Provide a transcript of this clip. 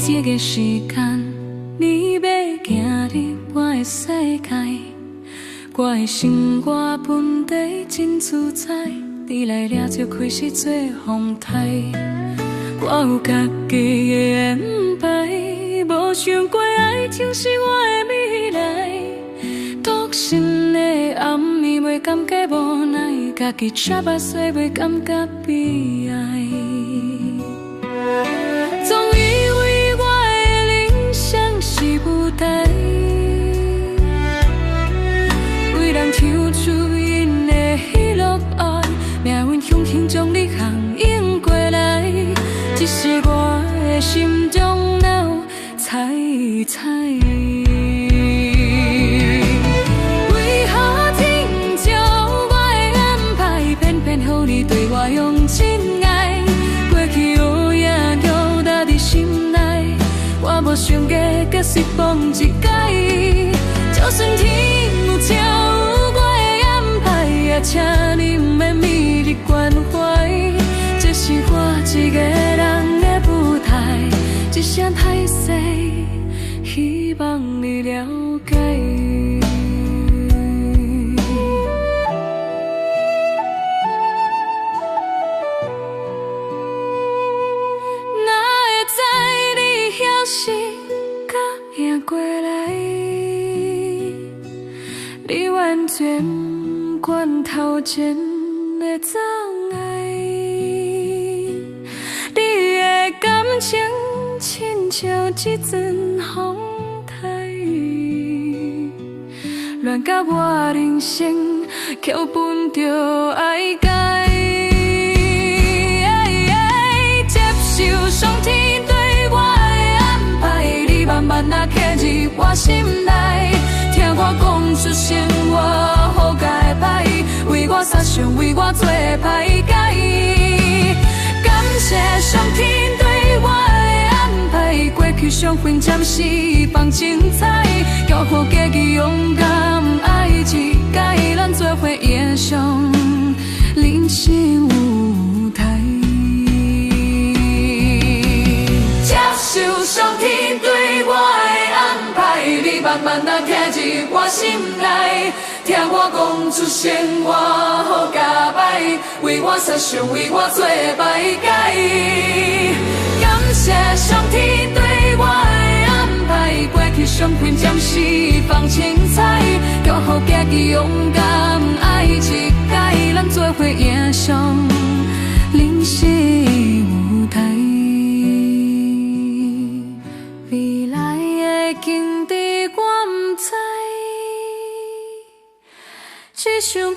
这个时间，你要行入我的世界，我的生活本地真自在，你来了就开始做风台。我有家己的安排，无想过爱情是我的未来。独身的暗暝袂感觉无奈，家己插目屎袂感觉悲哀。总以为我的理想是舞台，为人唱出因的喜乐哀，命运轻轻将你航引过来，只是我的心中闹猜猜。为何天照我的安排，偏偏予你对我用真爱？过去乌影勾搭伫心内，我无想过搁失望一届。就算天有照有我的安排，也请你不免迷日关怀。这是我一个人的舞台，一声歹势，希望你了解。是甲赢过来，你完全管头前的障碍，你的感情亲像一阵风台，乱甲我人生扣分着爱改，接受上天对我慢慢啊刻入我心内，听我讲出生活好甲的歹，为我撒上，为我做歹解。感谢上天对我的安排，过去伤痕暂时放精彩，祝福家己勇敢爱一届，咱做伙演上人生舞台。接受上天对我的安排，你慢慢啊刻入我心内，听我讲出生活好甲歹，为我撒上，为我做歹解。感谢上天对我的安排，过去伤痕暂时放精彩，祝福家己勇敢爱一届，咱做伙演上人生舞台。未来的境地我不知，只想要